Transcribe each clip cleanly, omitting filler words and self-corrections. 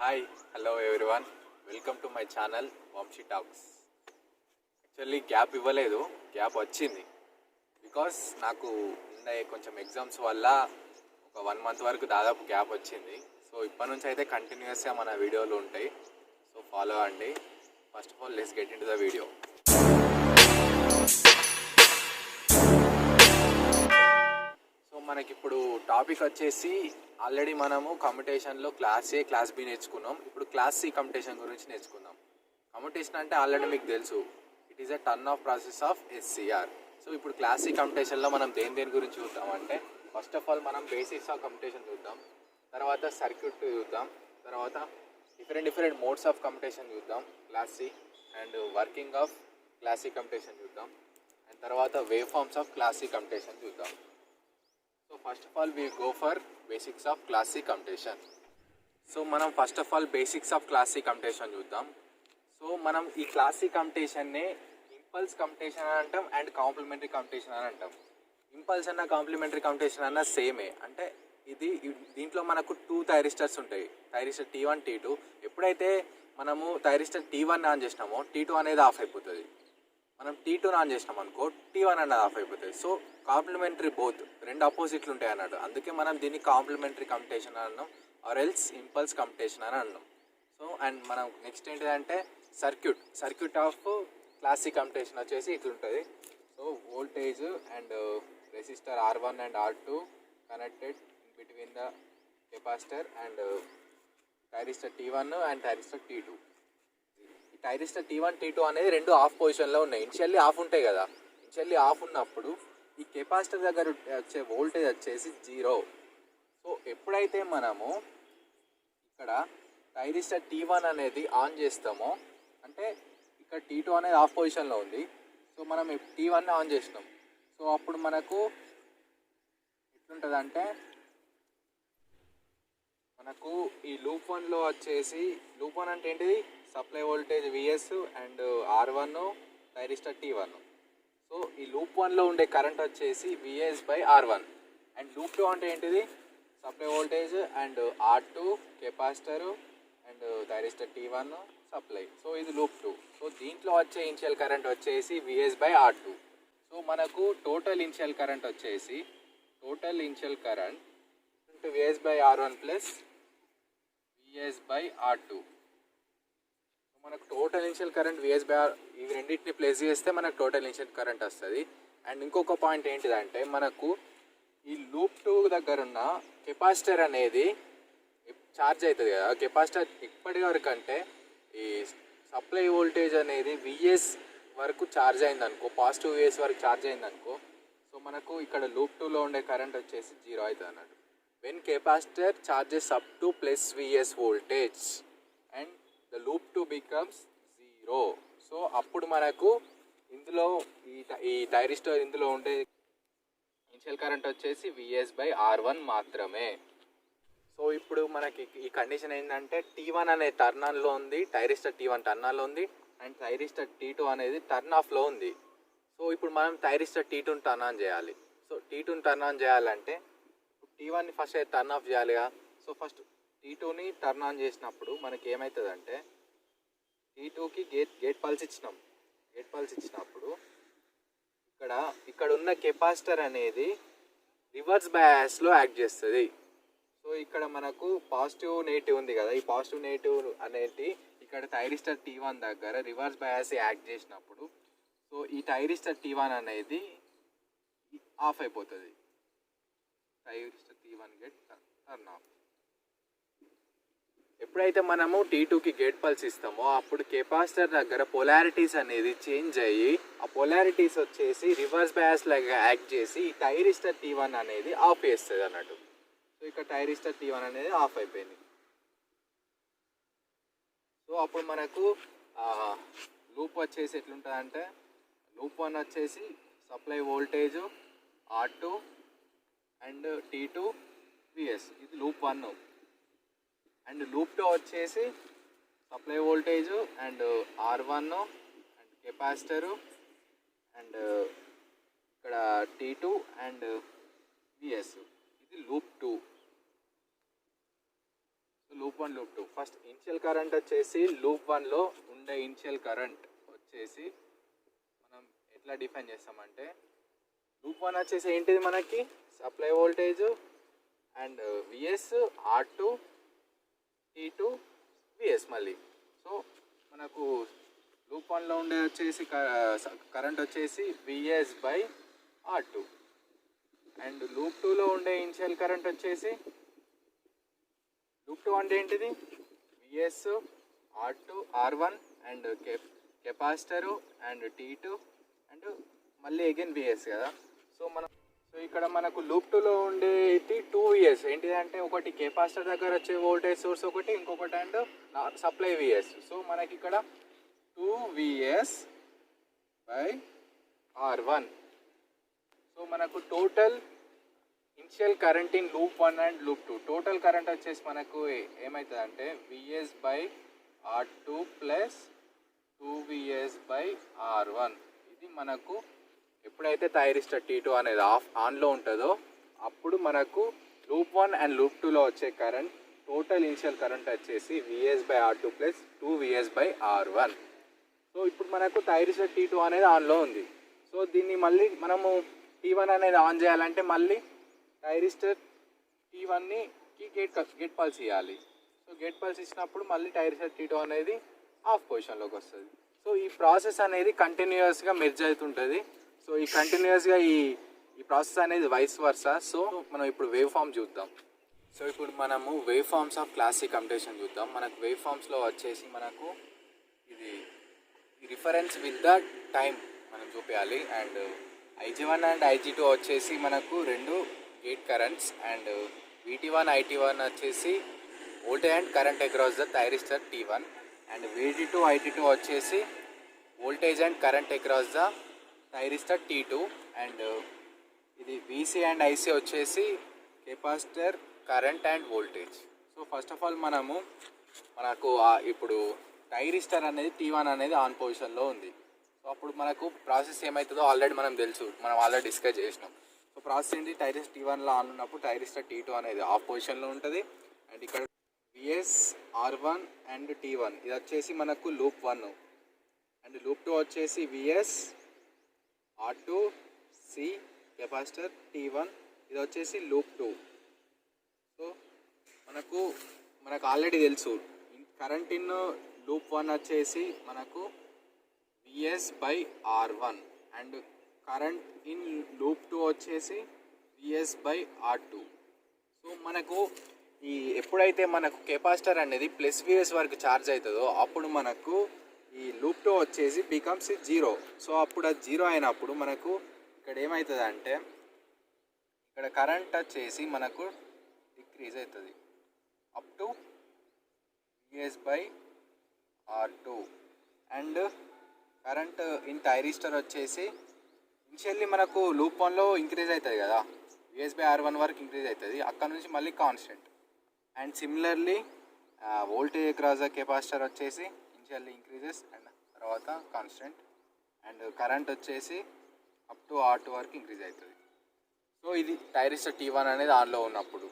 Hi hello everyone, welcome to my channel Vamshi talks. Actually gap ఇవ్వలేదు, gap వచ్చింది because నాకు ఉండే కొంచెం ఎగ్జామ్స్ వల్ల ఒక 1 month వరకు దాదాపు గ్యాప్ వచ్చింది. సో ఇప్పటి నుంచి అయితే కంటిన్యూస్గా మన వీడియోలు ఉంటాయి. సో ఫాలో అండి. First of all let's get in to the video. మనకి ఇప్పుడు టాపిక్ వచ్చేసి ఆల్రెడీ మనము కమ్యూటేషన్లో క్లాస్ ఏ క్లాస్ బి నేర్చుకున్నాం. ఇప్పుడు క్లాస్ సి కమ్యూటేషన్ గురించి నేర్చుకుందాం. కమ్యూటేషన్ అంటే ఆల్రెడీ మీకు తెలుసు, it is a turn off process of SCR. So ఇప్పుడు క్లాస్ సి కమ్యూటేషన్లో మనం దేని గురించి చూద్దాం అంటే, ఫస్ట్ ఆఫ్ ఆల్ మనం బేసిక్స్ ఆఫ్ కమ్యూటేషన్ చూద్దాం, తర్వాత సర్క్యూట్ చూద్దాం, తర్వాత డిఫరెంట్ మోడ్స్ ఆఫ్ కమ్యూటేషన్ చూద్దాం class C, and working of class C commutation చూద్దాం, అండ్ తర్వాత wave forms of class C commutation చూద్దాం. So first of all we go for basics of class C commutation. So మనం first of all basics of class C commutation చూద్దాం. So మనం ఈ class C కమ్యూటేషన్ని impulse commutation అని అంటాం and complementary commutation అని అంటాం. ఇంపల్స్ అన్న కాంప్లిమెంటరీ కమ్యూటేషన్ అన్న సేమే. అంటే దీంట్లో మనకు 2 థైరిస్టర్స్ ఉంటాయి, థైరిస్టర్ T1 T2. ఎప్పుడైతే మనము థైరిస్టర్ T1 ఆన్ చేసినామో T2 అనేది ఆఫ్ అయిపోతుంది. మనం T2 ఆన్ చేసినాం అనుకో T1 అనేది ఆఫ్ అయిపోతుంది. సో కాంప్లిమెంటరీ బోత్, రెండు అపోజిట్లు ఉంటాయి అన్నట్టు. అందుకే మనం దీన్ని కాంప్లిమెంటరీ కమ్యూటేషన్ అని అన్నాం, ఆర్ ఎల్స్ ఇంపల్స్ కమ్యూటేషన్ అని అన్నాం. సో అండ్ మనం నెక్స్ట్ ఏంటిదంటే circuit of class C commutation వచ్చేసి ఇట్లుంటుంది. So voltage and resistor R1 and R2 connected between the capacitor and thyristor T1 and thyristor T2. Thyristor T1 T2 అనేది రెండు of పొజిషన్లో ఉన్నాయి. ఇనిషియల్లీ ఆఫ్ ఉంటాయి కదా, ఇనిషియల్లీ ఆఫ్ ఉన్నప్పుడు ఈ కెపాసిటర్ దగ్గర వచ్చే వోల్టేజ్ వచ్చేసి 0. సో ఎప్పుడైతే మనము ఇక్కడ థైరిస్టర్ T1 అనేది ఆన్ చేస్తామో, అంటే ఇక్కడ T2 అనేది ఆఫ్ పొజిషన్లో ఉంది, సో మనం T1 ఆన్ చేసినాం. సో అప్పుడు మనకు ఎట్లుంటుందంటే, మనకు ఈ లూప్ 1లో వచ్చేసి, లూప్ 1 అంటే ఏంటిది, supply voltage Vs and R1 thyristor T1. So ఈ లూప్ 1లో ఉండే కరెంట్ వచ్చేసి Vs/R1. అండ్ లూప్ 2 అంటే ఏంటిది, supply voltage and R2 capacitor and thyristor T1 supply. So ఇది లూప్ 2. సో దీంట్లో వచ్చే ఇనిషియల్ కరెంట్ వచ్చేసి Vs/R2. సో మనకు టోటల్ ఇనిషియల్ కరెంట్ వచ్చేసి Vs/R1 ప్లస్ Vs/R2. మనకు టోటల్ ఇనిషియల్ కరెంట్ Vs/R, ఇవి రెండింటిని ప్లేస్ చేస్తే మనకు టోటల్ ఇనిషియల్ కరెంట్ వస్తుంది. అండ్ ఇంకొక పాయింట్ ఏంటిదంటే, మనకు ఈ లూప్ 2 దగ్గర ఉన్న కెపాసిటర్ అనేది ఛార్జ్ అవుతుంది కదా. కెపాసిటర్ ఇప్పటి వరకు అంటే ఈ సప్లై వోల్టేజ్ అనేది Vs వరకు ఛార్జ్ అయిందనుకో, పాజిటివ్ Vs వరకు ఛార్జ్ అయిందనుకో, సో మనకు ఇక్కడ లూప్ 2లో ఉండే కరెంట్ వచ్చేసి 0 అవుతుంది అన్నట్టు. When capacitor charges up to plus Vs voltage and the loop 2 becomes 0. So అప్పుడు మనకు ఇందులో ఈ థైరిస్టర్ ఇందులో ఉండే ఇనిషియల్ కరెంట్ వచ్చేసి Vs/R1 మాత్రమే. సో ఇప్పుడు మనకి ఈ కండిషన్ ఏంటంటే, T1 అనే టర్న్ ఆన్లో ఉంది, థైరిస్టర్ T1 టర్న్ ఆన్లో ఉంది, అండ్ థైరిస్టర్ T2 అనేది టర్న్ ఆఫ్లో ఉంది. సో ఇప్పుడు మనం థైరిస్టర్ T2ని టర్న్ ఆన్ చేయాలి. సో T2ని టర్న్ ఆన్ చేయాలంటే T1ని ఫస్ట్ అయితే టర్న్ ఆఫ్ చేయాలిగా. సో ఫస్ట్ T2ని టర్న్ ఆన్ చేసినప్పుడు మనకి ఏమవుతుందంటే, T2కి గేట్ పల్స్ ఇచ్చినాం. గేట్ పల్స్ ఇచ్చినప్పుడు ఇక్కడ ఉన్న కెపాసిటర్ అనేది రివర్స్ బయాస్లో యాక్ట్ చేస్తుంది. సో ఇక్కడ మనకు పాజిటివ్ నెగిటివ్ ఉంది కదా, ఈ పాజిటివ్ నెగిటివ్ అనేది ఇక్కడ థైరిస్టర్ T1 దగ్గర రివర్స్ బయాస్ యాక్ట్ చేసినప్పుడు, సో ఈ థైరిస్టర్ T1 అనేది ఆఫ్ అయిపోతుంది. Thyristor T1 get turn off. ఎప్పుడైతే మనము T2కి గేట్ పల్స్ ఇస్తామో, అప్పుడు కెపాసిటర్ దగ్గర పొలారిటీస్ అనేది చేంజ్ అయ్యి, ఆ పొలారిటీస్ వచ్చేసి రివర్స్ బయాస్ లాగా యాక్ట్ చేసి ఈ థైరిస్టర్ T1 అనేది ఆఫ్ చేస్తుంది అన్నట్టు. సో ఇక్కడ థైరిస్టర్ T1 అనేది ఆఫ్ అయిపోయింది. సో అప్పుడు మనకు లూప్ వచ్చేసి ఎట్లుంటుందంటే, లూప్ 1 వచ్చేసి supply voltage R2 and T2 Vs, ఇది లూప్ 1. అండ్ లూప్ 2 వచ్చేసి supply voltage and R1 and capacitor and ఇక్కడ T2 అండ్ Vs, ఇది loop 2. Loop 1 loop 2. First initial current వచ్చేసి లూప్ 1లో ఉండే ఇనిషియల్ కరెంట్ వచ్చేసి మనం ఎట్లా డిఫైన్ చేస్తామంటే లూప్ 1 వచ్చేసి ఏంటిది మనకి supply voltage and VS R2 T2 VS మళ్ళీ. సో మనకు లూప్ 1లో ఉండే వచ్చేసి కరెంట్ వచ్చేసి VS by R2 and loop 2లో ఉండే ఇనిషియల్ కరెంట్ వచ్చేసి లూప్ 2 అంటే ఏంటిది VS R1 and capacitor and T2 and మళ్ళీ అగైన్ విఎస్ కదా. సో ఇక్కడ మనకు లూప్ 2లో ఉండేది 2 విఎస్ ఏంటిదంటే ఒకటి కెపాసిటర్ దగ్గర వచ్చే వోల్టేజ్ సోర్స్ ఒకటి, ఇంకొకటి అండ్ సప్లై విఎస్. సో మనకి ఇక్కడ 2 విఎస్ బై R1. సో మనకు total initial current in loop 1 and loop 2 total current వచ్చేసి మనకు ఏమవుతుంది అంటే VS by R2 plus 2 VS by R1. ఇది మనకు ఎప్పుడైతే థైరిస్టర్ T2 అనేది ఆన్లో ఉంటుందో అప్పుడు మనకు లూప్ 1 అండ్ లూప్ 2లో వచ్చే కరెంట్ టోటల్ ఇనిషియల్ కరెంట్ వచ్చేసి VS by R2 plus 2 VS by R1. So ఇప్పుడు మనకు థైరిస్టర్ T2 అనేది ఆన్లో ఉంది. సో దీన్ని మళ్ళీ మనము T1 అనేది ఆన్ చేయాలంటే మళ్ళీ థైరిస్టర్ T1ని గేట్ పల్స్ ఇవ్వాలి. సో గేట్ పల్స్ ఇచ్చినప్పుడు మళ్ళీ థైరిస్టర్ T2 అనేది ఆఫ్ పొజిషన్లోకి వస్తుంది. సో ఈ ప్రాసెస్ అనేది కంటిన్యూస్గా మెర్జ్ అవుతుంటుంది. సో ఈ కంటిన్యూస్గా ఈ ప్రాసెస్ అనేది వైస్ వర్సా. సో మనం ఇప్పుడు వేవ్ ఫామ్ చూద్దాం. సో ఇప్పుడు మనము wave forms of classic competition చూద్దాం. మనకు వేవ్ ఫామ్స్లో వచ్చేసి మనకు ఇది రిఫరెన్స్ విత్ ద టైం మనం చూపించాలి. అండ్ IG1 అండ్ IG2 వచ్చేసి మనకు రెండు gate currents and VT1 IT1 వచ్చేసి voltage and current across the thyristor T1 and VT2 IT2 వచ్చేసి voltage and current across the thyristor T2 and ఇది VC and IC వచ్చేసి capacitor current and voltage. So first of all మనకు ఇప్పుడు thyristor అనేది T1 అనేది on పొజిషన్లో ఉంది. So అప్పుడు మనకు ప్రాసెస్ ఏమవుతుందో ఆల్రెడీ మనం తెలుసు, మనం ఆల్రెడీ డిస్కస్ చేసినాం. సో ప్రాసెస్ ఏంటి, థైరిస్టర్ T1లో ఆన్ ఉన్నప్పుడు థైరిస్టర్ T2 అనేది ఆఫ్ పొజిషన్లో ఉంటుంది. అండ్ ఇక్కడ విఎస్ R1 అండ్ T1 ఇది వచ్చేసి మనకు లూప్ 1 అండ్ లూప్ 2 వచ్చేసి VS R2 C capacitor T1 ఇది వచ్చేసి లూప్ 2. సో మనకు ఆల్రెడీ తెలుసు కరెంట్ ఇన్ లూప్ 1 వచ్చేసి మనకు VS by R1 and current in loop 2 వచ్చేసి విఎస్ బై R2. సో మనకు ఎప్పుడైతే మనకు కెపాసిటర్ అనేది ప్లస్ విఎస్ వరకు ఛార్జ్ అవుతుందో అప్పుడు మనకు ఈ లూప్ 2 వచ్చేసి బికమ్స్ 0. సో అప్పుడు అది 0 అయినప్పుడు మనకు ఇక్కడ ఏమవుతుంది అంటే ఇక్కడ కరెంట్ వచ్చేసి మనకు డిక్రీజ్ అవుతుంది up to VS by R2 and current in thyristor వచ్చేసి ఇనిషియల్లీ మనకు లూప్ 1లో ఇంక్రీజ్ అవుతుంది కదా, విఎస్ బై R1 వరకు ఇంక్రీజ్ అవుతుంది, అక్కడ నుంచి మళ్ళీ constant. And similarly voltage across the capacitor వచ్చేసి ఇనిషియల్లీ ఇంక్రీజెస్ అండ్ తర్వాత కాన్స్టెంట్ అండ్ కరెంట్ వచ్చేసి అప్ టు R2 వరకు ఇంక్రీజ్ అవుతుంది. సో ఇది థైరిస్టర్ T1 అనేది ఆన్లో ఉన్నప్పుడు.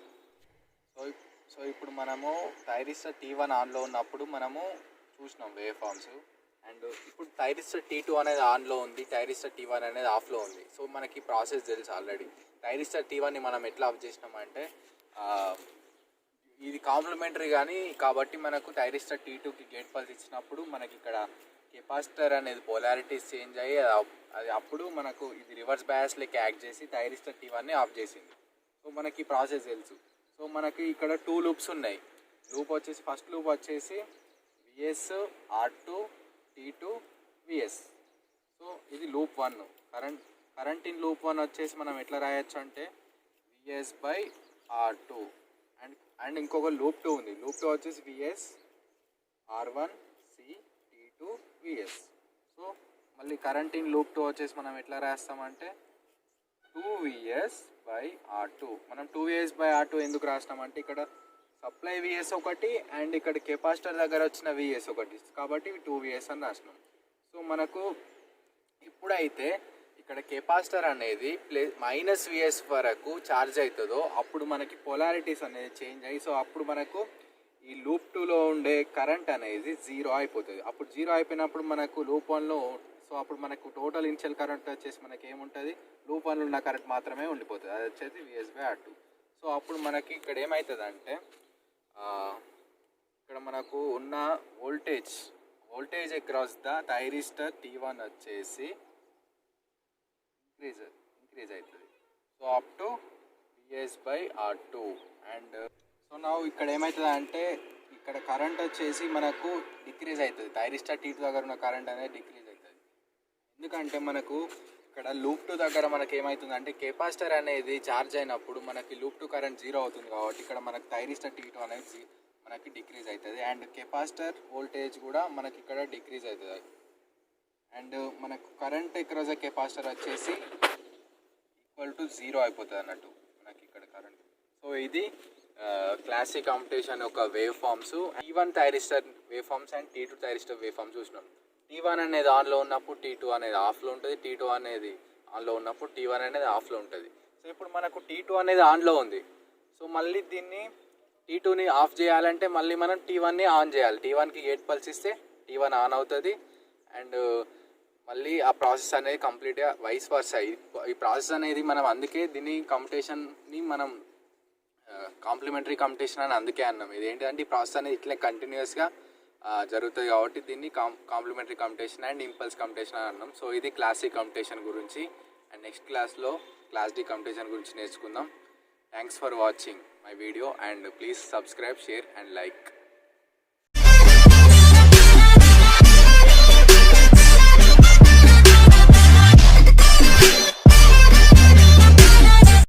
సో ఇప్పుడు మనము థైరిస్టర్ T1 ఆన్లో ఉన్నప్పుడు మనము చూసినాం వేవ్ ఫామ్స్. అండ్ ఇప్పుడు థైరిస్టర్ T2 అనేది ఆన్లో ఉంది, థైరిస్టర్ T1 అనేది ఆఫ్లో ఉంది. సో మనకి ప్రాసెస్ తెలుసు ఆల్రెడీ. థైరిస్టర్ T1ని మనం ఎట్లా ఆఫ్ చేసినామంటే ఇది కాంప్లిమెంటరీ కానీ కాబట్టి మనకు థైరిస్టర్ T2కి గేట్ పల్స్ ఇచ్చినప్పుడు మనకి ఇక్కడ కెపాసిటర్ అనేది పోలారిటీస్ చేంజ్ అయ్యి అది అప్పుడు మనకు ఇది రివర్స్ బయాస్ లెక్క యాక్ట్ చేసి థైరిస్టర్ T1ని ఆఫ్ చేసింది. సో మనకి ప్రాసెస్ తెలుసు. సో మనకి ఇక్కడ 2 లూప్స్ ఉన్నాయి. లూప్ వచ్చేసి ఫస్ట్ లూప్ వచ్చేసి VS R2 T2 VS. So ఇది లూప్ 1. కరెంట్ ఇన్ లూప్ 1 వచ్చేసి మనం ఎట్లా రాయొచ్చు అంటే విఎస్ బై R2 అండ్ ఇంకొక లూప్ 2 ఉంది. లూప్ 2 వచ్చేసి VS R1 C T2 VS. So మళ్ళీ కరెంట్ ఇన్ లూప్ 2 వచ్చేసి మనం ఎట్లా రాస్తామంటే 2 విఎస్ బై R2. మనం 2 విఎస్ బై R2 ఎందుకు రాస్తామంటే ఇక్కడ సప్లై విఎస్ ఒకటి అండ్ ఇక్కడ కెపాసిటర్ దగ్గర వచ్చిన విఎస్ ఒకటి కాబట్టి 2 విఎస్ అని రాసినాం. సో మనకు ఎప్పుడైతే ఇక్కడ కెపాసిటర్ అనేది మైనస్ విఎస్ వరకు ఛార్జ్ అవుతుందో అప్పుడు మనకి పొలారిటీస్ అనేది చేంజ్ అయ్యి సో అప్పుడు మనకు ఈ లూప్ 2లో ఉండే కరెంట్ అనేది 0 అయిపోతుంది. అప్పుడు 0 అయిపోయినప్పుడు మనకు లూప్ 1లో, సో అప్పుడు మనకు టోటల్ ఇనిషియల్ కరెంట్ వచ్చేసి మనకి ఏముంటుంది, లూప్ 1లో ఉన్న కరెంట్ మాత్రమే ఉండిపోతుంది. అది వచ్చేసి VS/R2. సో అప్పుడు మనకి ఇక్కడ ఏమవుతుందంటే ఇక్కడ మనకు ఉన్న voltage across the thyristor T1 వచ్చేసి ఇంక్రీజ్ అవుతుంది. So up to VS/R2. And so నా ఇక్కడ ఏమవుతుంది అంటే ఇక్కడ కరెంట్ వచ్చేసి మనకు డిక్రీజ్ అవుతుంది. థైరిస్టర్ T2 దగ్గర ఉన్న కరెంట్ అనేది డిక్రీజ్ అవుతుంది. ఎందుకంటే మనకు ఇక్కడ లూప్ 2 దగ్గర మనకి ఏమవుతుందంటే కెపాసిటర్ అనేది ఛార్జ్ అయినప్పుడు మనకి లూప్ 2 కరెంట్ 0 అవుతుంది. కాబట్టి ఇక్కడ మనకు థైరిస్టర్ T2 అనేది మనకి డిక్రీజ్ అవుతుంది. అండ్ కెపాసిటర్ వోల్టేజ్ కూడా మనకి ఇక్కడ డిక్రీజ్ అవుతుంది. అండ్ మనకు కరెంట్ అక్రాస్ ద కెపాసిటర్ వచ్చేసి ఈక్వల్ టు 0 అయిపోతుంది అన్నట్టు మనకి ఇక్కడ కరెంట్. సో ఇది క్లాసిక్ కాంపిటీషన్ యొక్క wave forms. T1 thyristor wave forms and T2 thyristor wave forms చూసినాం. T1 అనేది ఆన్లో ఉన్నప్పుడు T2 అనేది ఆఫ్లో ఉంటుంది. T2 అనేది ఆన్లో ఉన్నప్పుడు T1 అనేది ఆఫ్లో ఉంటుంది. సో ఇప్పుడు మనకు T2 అనేది ఆన్లో ఉంది. సో మళ్ళీ దీన్ని T2ని ఆఫ్ చేయాలంటే మళ్ళీ మనం T1ని ఆన్ చేయాలి. T1కి గేట్ పల్స్ ఇస్తే T1 ఆన్ అవుతుంది. అండ్ మళ్ళీ ఆ ప్రాసెస్ అనేది కంప్లీట్గా వైస్ వర్సా. ఈ ప్రాసెస్ అనేది మనం అందుకే దీన్ని కాంపిటీషన్ని మనం కాంప్లిమెంటరీ కాంపిటీషన్ అని అందుకే అన్నాం. ఇది ఏంటంటే ఈ ప్రాసెస్ అనేది ఇట్లా కంటిన్యూస్గా జరుగుతుంది కాబట్టి దీన్ని complementary competition and impulse competition అని అన్నాం. సో ఇది క్లాసిక్ కాంపిటీషన్ గురించి. అండ్ నెక్స్ట్ క్లాస్లో క్లాస్ డి కాంపిటీషన్ గురించి నేర్చుకుందాం. Thanks for watching my video and please subscribe, share and like.